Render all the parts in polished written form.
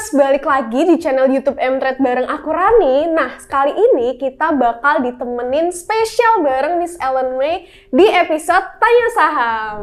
Misers, balik lagi di channel YouTube Mtrade bareng aku Rani. Nah, kali ini kita bakal ditemenin spesial bareng Miss Ellen May di episode Tanya Saham.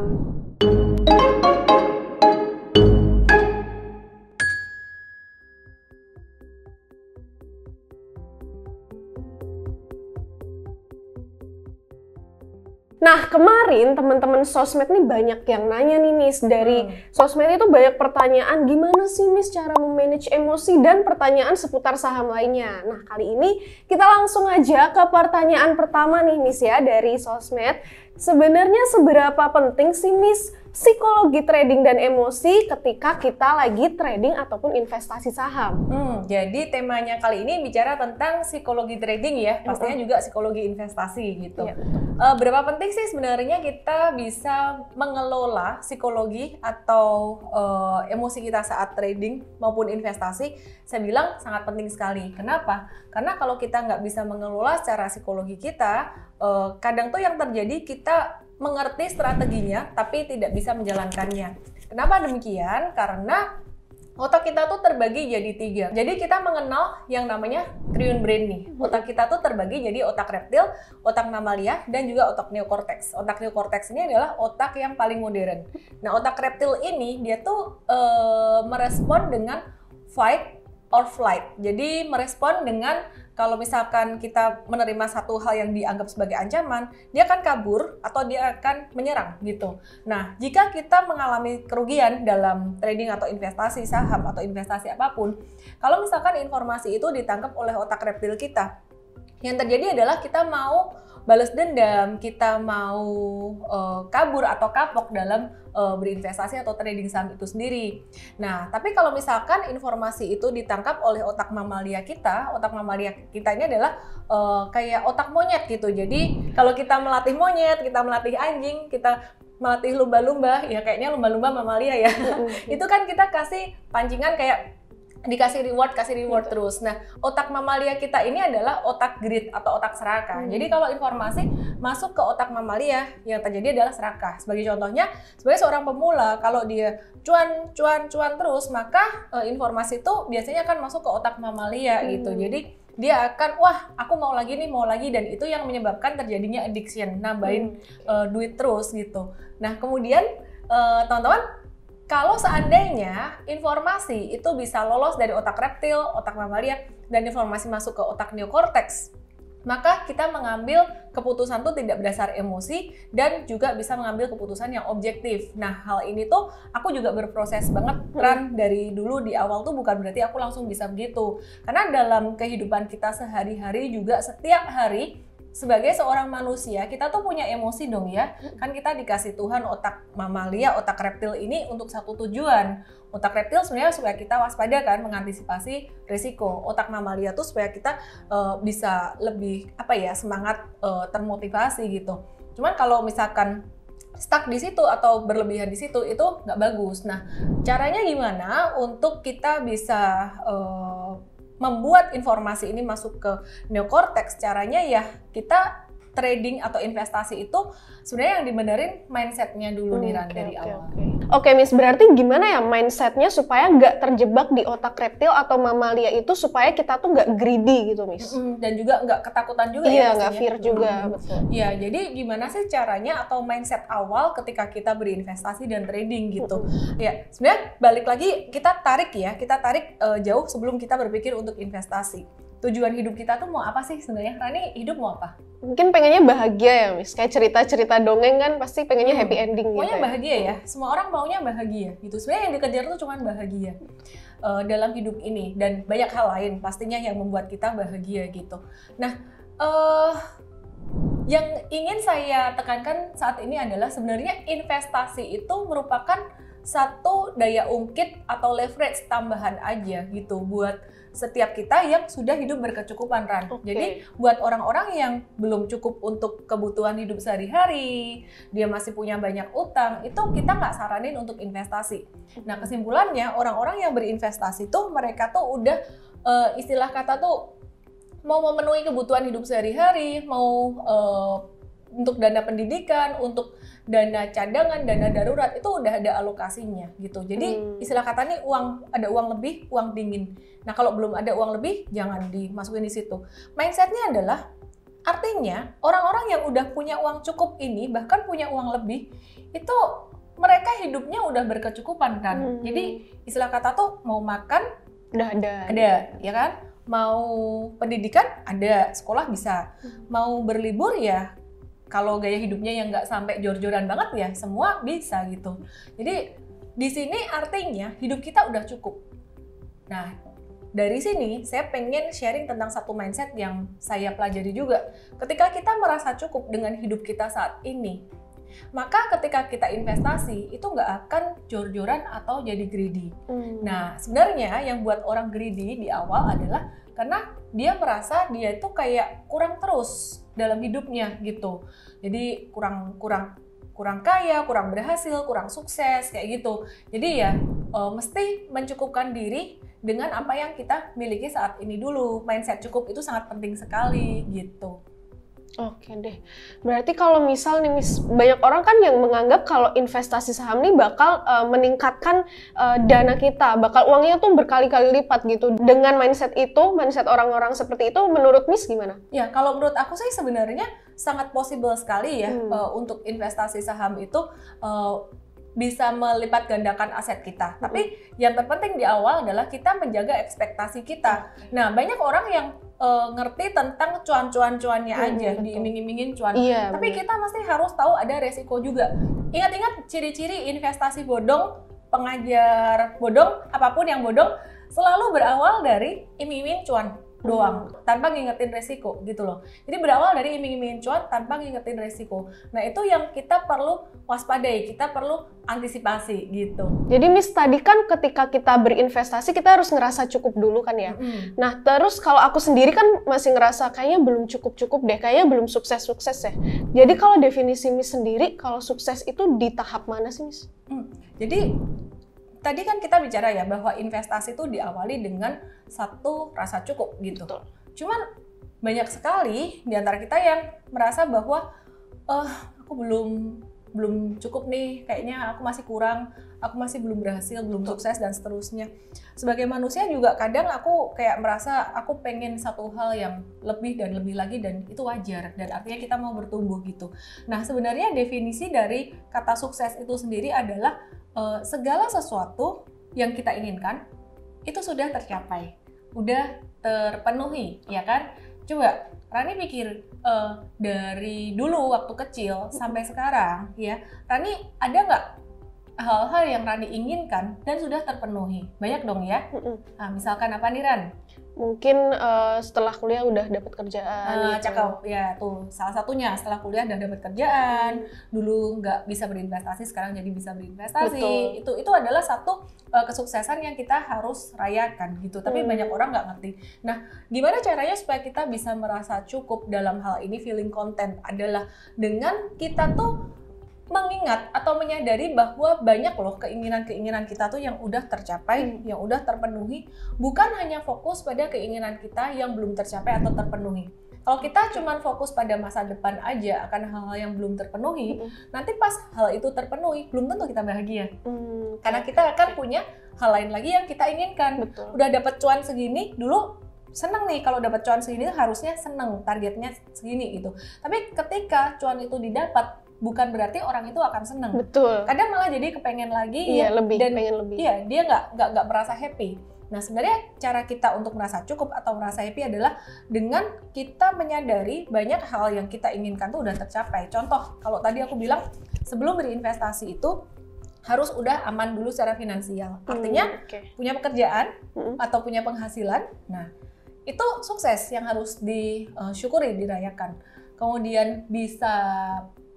Nah, kemarin teman-teman sosmed nih banyak yang nanya nih Miss, dari sosmed itu banyak pertanyaan gimana sih Miss cara memanage emosi dan pertanyaan seputar saham lainnya. Nah, kali ini kita langsung aja ke pertanyaan pertama nih Miss ya dari sosmed. Sebenarnya seberapa penting sih Miss psikologi trading dan emosi ketika kita lagi trading ataupun investasi saham? Jadi temanya kali ini bicara tentang psikologi trading ya, pastinya juga psikologi investasi gitu. Berapa penting sih sebenarnya kita bisa mengelola psikologi atau emosi kita saat trading maupun investasi? Saya bilang sangat penting sekali. Kenapa? Karena kalau kita nggak bisa mengelola secara psikologi kita, kadang tuh yang terjadi kita mengerti strateginya tapi tidak bisa menjalankannya. Kenapa demikian? Karena otak kita tuh terbagi jadi 3. Jadi kita mengenal yang namanya triune brain nih. Otak kita tuh terbagi jadi otak reptil, otak mamalia, dan juga otak neokortex. Otak neokortex ini adalah otak yang paling modern. Nah, otak reptil ini dia tuh merespon dengan fight or flight. Jadi merespon dengan kalau misalkan kita menerima satu hal yang dianggap sebagai ancaman, dia akan kabur atau dia akan menyerang gitu. Nah, jika kita mengalami kerugian dalam trading atau investasi saham atau investasi apapun, kalau misalkan informasi itu ditangkap oleh otak reptil kita, yang terjadi adalah kita mau balas dendam, kita mau kabur atau kapok dalam berinvestasi atau trading saham itu sendiri. Nah, tapi kalau misalkan informasi itu ditangkap oleh otak mamalia kita ini adalah kayak otak monyet gitu. Jadi kalau kita melatih monyet, kita melatih anjing, kita melatih lumba-lumba, ya kayaknya lumba-lumba mamalia ya. Itu kan kita kasih pancingan kayak dikasih reward terus. Nah, otak mamalia kita ini adalah otak greed atau otak serakah. Jadi kalau informasi masuk ke otak mamalia, yang terjadi adalah serakah. Sebagai contohnya, sebagai seorang pemula, kalau dia cuan terus, maka informasi itu biasanya akan masuk ke otak mamalia gitu. Jadi dia akan, wah aku mau lagi, dan itu yang menyebabkan terjadinya addiction, nambahin duit terus gitu. Nah, kemudian teman-teman, kalau seandainya informasi itu bisa lolos dari otak reptil, otak mamalia, dan informasi masuk ke otak neokortex, maka kita mengambil keputusan tuh tidak berdasar emosi dan juga bisa mengambil keputusan yang objektif. Nah, hal ini tuh aku juga berproses banget dari dulu. Di awal tuh bukan berarti aku langsung bisa begitu. Karena dalam kehidupan kita sehari-hari juga setiap hari sebagai seorang manusia, kita tuh punya emosi dong ya. Kan kita dikasih Tuhan otak mamalia, otak reptil ini untuk satu tujuan. Otak reptil sebenarnya supaya kita waspada kan, mengantisipasi risiko. Otak mamalia tuh supaya kita bisa lebih semangat, termotivasi gitu. Cuman kalau misalkan stuck di situ atau berlebihan di situ itu nggak bagus. Nah, caranya gimana untuk kita bisa membuat informasi ini masuk ke neokortex? Caranya ya kita trading atau investasi itu sebenarnya yang dibenerin mindsetnya dulu nih Ran, dari awal. Oke Miss, berarti gimana ya mindsetnya supaya nggak terjebak di otak reptil atau mamalia itu, supaya kita tuh nggak greedy gitu Miss? Dan juga nggak ketakutan juga ya. Iya, nggak fear juga. Betul. Iya, jadi gimana sih caranya atau mindset awal ketika kita berinvestasi dan trading gitu. Ya, sebenarnya balik lagi kita tarik jauh sebelum kita berpikir untuk investasi. Tujuan hidup kita tuh mau apa sih sebenarnya? Rani, hidup mau apa? Mungkin pengennya bahagia ya Miss, kayak cerita-cerita dongeng kan pasti pengennya happy ending gitu. Pokoknya bahagia ya, semua orang maunya bahagia gitu. Sebenarnya yang dikejar tuh cuma bahagia dalam hidup ini, dan banyak hal lain pastinya yang membuat kita bahagia gitu. Nah, yang ingin saya tekankan saat ini adalah sebenarnya investasi itu merupakan satu daya ungkit atau leverage tambahan aja gitu buat setiap kita yang sudah hidup berkecukupan, Ran. Jadi buat orang-orang yang belum cukup untuk kebutuhan hidup sehari-hari, dia masih punya banyak utang, itu kita nggak saranin untuk investasi. Nah, kesimpulannya orang-orang yang berinvestasi tuh mereka tuh udah istilah kata tuh mau memenuhi kebutuhan hidup sehari-hari, mau untuk dana pendidikan, untuk dana cadangan, dana darurat itu udah ada alokasinya gitu. Jadi istilah kata nih ada uang lebih, uang dingin. Nah kalau belum ada uang lebih jangan dimasukin di situ. Mindsetnya adalah artinya orang-orang yang udah punya uang cukup ini, bahkan punya uang lebih, itu mereka hidupnya udah berkecukupan kan. Jadi istilah kata tuh mau makan udah ada, ya kan? Mau pendidikan ada, sekolah bisa. Mau berlibur ya, kalau gaya hidupnya yang nggak sampai jor-joran banget ya, semua bisa gitu. Jadi di sini artinya hidup kita udah cukup. Nah, dari sini saya pengen sharing tentang satu mindset yang saya pelajari juga. Ketika kita merasa cukup dengan hidup kita saat ini, maka ketika kita investasi itu nggak akan jor-joran atau jadi greedy. Nah, sebenarnya yang buat orang greedy di awal adalah karena dia merasa dia itu kayak kurang terus dalam hidupnya gitu. Jadi kurang kaya, kurang berhasil, kurang sukses kayak gitu. Jadi ya mesti mencukupkan diri dengan apa yang kita miliki saat ini dulu. Mindset cukup itu sangat penting sekali gitu. Oke deh, berarti kalau misal nih Miss, banyak orang kan yang menganggap kalau investasi saham nih bakal meningkatkan dana kita, bakal uangnya tuh berkali-kali lipat gitu. Dengan mindset orang-orang seperti itu, menurut Miss gimana? Ya, kalau menurut aku sih sebenarnya sangat possible sekali ya untuk investasi saham itu bisa melipat gandakan aset kita. Tapi yang terpenting di awal adalah kita menjaga ekspektasi kita. Nah, banyak orang yang ngerti tentang cuan-cuannya aja, diiming-imingin cuan. Iya, tapi kita mesti harus tahu ada resiko juga. Ingat-ingat ciri-ciri investasi bodong, pengajar bodong, apapun yang bodong, selalu berawal dari iming-iming cuan doang, tanpa ngingetin resiko gitu loh. Jadi berawal dari iming-imingin cuan tanpa ngingetin resiko. Nah itu yang kita perlu waspadai, kita perlu antisipasi gitu. Jadi Miss, tadi kan ketika kita berinvestasi kita harus ngerasa cukup dulu kan ya. Nah terus kalau aku sendiri kan masih ngerasa kayaknya belum cukup-cukup deh, kayaknya belum sukses-sukses ya. Jadi kalau definisi Miss sendiri, kalau sukses itu di tahap mana sih Miss? Jadi tadi kan kita bicara ya bahwa investasi itu diawali dengan satu rasa cukup gitu. Betul. Cuman banyak sekali di antara kita yang merasa bahwa aku belum cukup nih, kayaknya aku masih kurang, aku masih belum berhasil, belum sukses dan seterusnya. Sebagai manusia juga kadang aku kayak merasa aku pengen satu hal yang lebih dan lebih lagi, dan itu wajar dan artinya kita mau bertumbuh gitu. Nah, sebenarnya definisi dari kata sukses itu sendiri adalah segala sesuatu yang kita inginkan itu sudah tercapai, udah terpenuhi, ya kan? Coba Rani pikir dari dulu waktu kecil sampai sekarang, ya, Rani ada nggak hal-hal yang Rani inginkan dan sudah terpenuhi? Banyak dong ya. Nah, misalkan apa nih Ran? Mungkin setelah kuliah udah dapat kerjaan. Cakep ya, tuh salah satunya setelah kuliah udah dapat kerjaan. Dulu nggak bisa berinvestasi, sekarang jadi bisa berinvestasi. Itu adalah satu kesuksesan yang kita harus rayakan gitu. Tapi banyak orang nggak ngerti. Nah, gimana caranya supaya kita bisa merasa cukup dalam hal ini, feeling content, adalah dengan kita tuh mengingat atau menyadari bahwa banyak loh keinginan-keinginan kita tuh yang udah tercapai, yang udah terpenuhi, bukan hanya fokus pada keinginan kita yang belum tercapai atau terpenuhi. Kalau kita cuma fokus pada masa depan aja akan hal-hal yang belum terpenuhi, nanti pas hal itu terpenuhi, belum tentu kita bahagia. Karena kita akan punya hal lain lagi yang kita inginkan. Betul. Udah dapat cuan segini, dulu seneng nih kalau dapat cuan segini, harusnya seneng, targetnya segini gitu. Tapi ketika cuan itu didapat, bukan berarti orang itu akan seneng. Betul. Kadang malah jadi kepengen lagi, Iya, lebih, dan pengen lebih. Iya, dia nggak merasa happy. Nah, sebenarnya cara kita untuk merasa cukup atau merasa happy adalah dengan kita menyadari banyak hal yang kita inginkan tuh udah tercapai. Contoh, kalau tadi aku bilang sebelum berinvestasi itu harus udah aman dulu secara finansial. Artinya punya pekerjaan atau punya penghasilan. Nah, itu sukses yang harus disyukuri, dirayakan. Kemudian bisa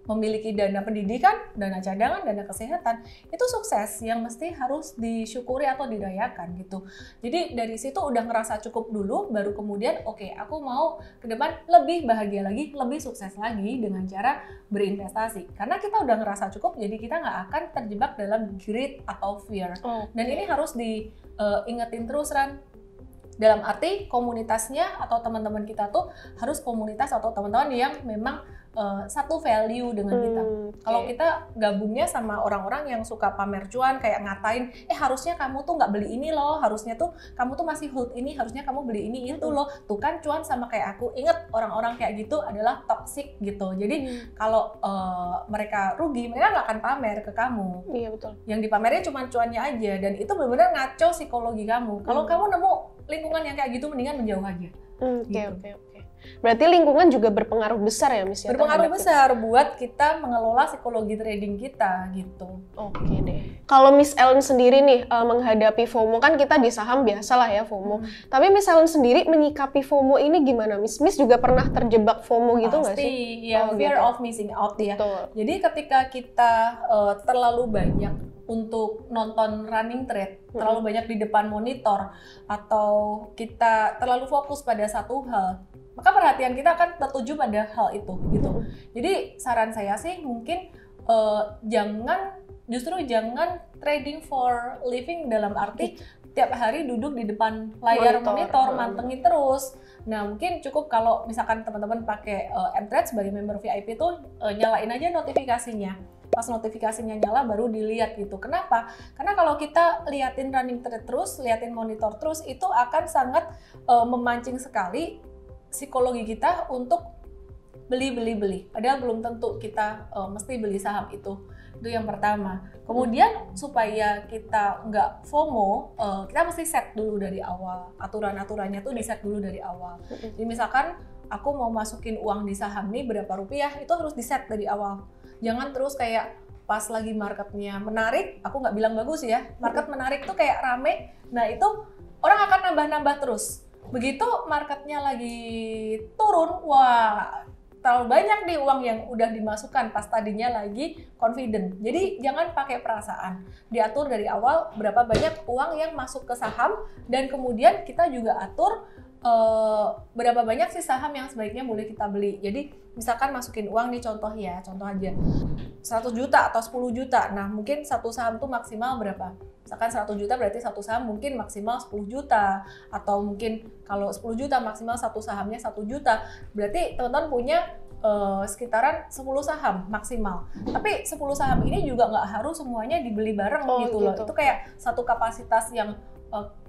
memiliki dana pendidikan, dana cadangan, dana kesehatan, itu sukses yang mesti harus disyukuri atau dirayakan gitu. Jadi dari situ udah ngerasa cukup dulu, baru kemudian oke, aku mau ke depan lebih bahagia lagi, lebih sukses lagi dengan cara berinvestasi. Karena kita udah ngerasa cukup, jadi kita nggak akan terjebak dalam greed atau fear. Dan ini harus diingetin terus, Ran. Dalam arti komunitasnya atau teman-teman kita tuh harus komunitas atau teman-teman yang memang satu value dengan kita. Kalau kita gabungnya sama orang-orang yang suka pamer cuan, kayak ngatain, harusnya kamu tuh nggak beli ini loh, harusnya tuh kamu tuh masih hold ini, harusnya kamu beli ini itu loh. Tuh kan cuan sama kayak aku. Ingat, orang-orang kayak gitu adalah toxic gitu. Jadi kalau mereka rugi, mereka nggak akan pamer ke kamu. Iya, betul. Yang dipamernya cuma cuannya aja, dan itu benar-benar ngaco psikologi kamu. Kalau kamu nemu lingkungan yang kayak gitu, mendingan menjauh aja. Oke. Berarti lingkungan juga berpengaruh besar ya, Miss? Berpengaruh besar buat kita mengelola psikologi trading kita gitu. Oke deh. Kalau Miss Ellen sendiri nih menghadapi FOMO, kan kita di saham biasalah ya FOMO. Tapi Miss Ellen sendiri menyikapi FOMO ini gimana, Miss? Miss juga pernah terjebak FOMO gitu nggak sih? Pasti, ya, fear of missing out ya. Betul. Jadi ketika kita terlalu banyak untuk nonton running trade, terlalu banyak di depan monitor, atau kita terlalu fokus pada satu hal, maka perhatian kita akan tertuju pada hal itu gitu. Jadi saran saya sih mungkin jangan trading for living, dalam arti tiap hari duduk di depan layar monitor mantengin terus. Nah, mungkin cukup kalau misalkan teman-teman pakai mTrade sebagai member VIP tuh nyalain aja notifikasinya. Pas notifikasinya nyala baru dilihat gitu. Kenapa? Karena kalau kita liatin running trade terus, liatin monitor terus, itu akan sangat memancing sekali psikologi kita untuk beli. Padahal belum tentu kita mesti beli saham itu. Itu yang pertama. Kemudian supaya kita nggak FOMO, kita mesti set dulu dari awal. Aturan-aturannya tuh di set dulu dari awal. Jadi misalkan aku mau masukin uang di saham nih berapa rupiah, itu harus di set dari awal. Jangan terus kayak pas lagi marketnya menarik, aku nggak bilang bagus ya, market menarik tuh kayak rame, nah itu orang akan nambah-nambah terus. Begitu marketnya lagi turun, wah terlalu banyak nih uang yang udah dimasukkan pas tadinya lagi confident. Jadi jangan pakai perasaan, diatur dari awal berapa banyak uang yang masuk ke saham, dan kemudian kita juga atur berapa banyak sih saham yang sebaiknya boleh kita beli. Jadi misalkan masukin uang nih, contoh aja 100 juta atau 10 juta. Nah mungkin satu saham tuh maksimal berapa? Misalkan 100 juta berarti satu saham mungkin maksimal 10 juta. Atau mungkin kalau 10 juta maksimal satu sahamnya 1 juta. Berarti teman-teman punya sekitaran 10 saham maksimal. Tapi 10 saham ini juga nggak harus semuanya dibeli bareng gitu loh. Itu kayak satu kapasitas yang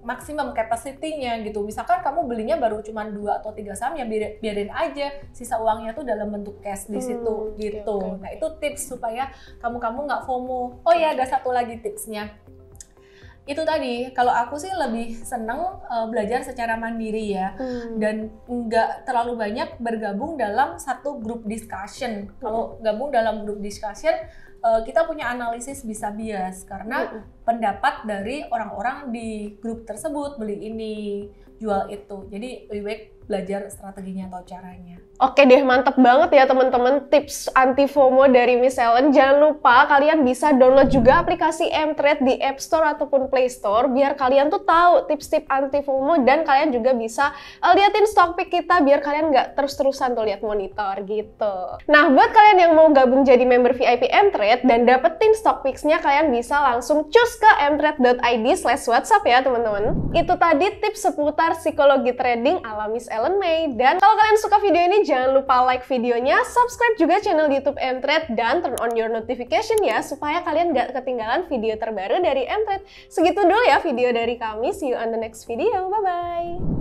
maksimum capacity-nya gitu. Misalkan kamu belinya baru cuma 2 atau 3 saham, ya biarin aja sisa uangnya tuh dalam bentuk cash di situ gitu. Nah, itu tips supaya kamu nggak FOMO. Oh ya, ada satu lagi tipsnya. Itu tadi, kalau aku sih lebih seneng belajar secara mandiri ya, dan nggak terlalu banyak bergabung dalam satu grup discussion. Kalau gabung dalam grup discussion, kita punya analisis bisa bias karena pendapat dari orang-orang di grup tersebut, beli ini, jual itu. Jadi lebih baik belajar strateginya atau caranya. Oke deh, mantep banget ya teman-teman tips anti FOMO dari Miss Ellen. Jangan lupa kalian bisa download juga aplikasi mTrade di App Store ataupun Play Store biar kalian tuh tahu tips-tips anti FOMO, dan kalian juga bisa liatin stock pick kita biar kalian nggak terus-terusan tuh lihat monitor gitu. Nah, buat kalian yang mau gabung jadi member VIP mTrade dan dapetin stock picks-nya, kalian bisa langsung cus ke mtrade.id/WhatsApp ya teman-teman. Itu tadi tips seputar psikologi trading ala Miss Ellen May. Dan kalau kalian suka video ini, jangan lupa like videonya, subscribe juga channel YouTube mTrade, dan turn on your notification ya, supaya kalian gak ketinggalan video terbaru dari mTrade. Segitu dulu ya video dari kami, see you on the next video, bye-bye!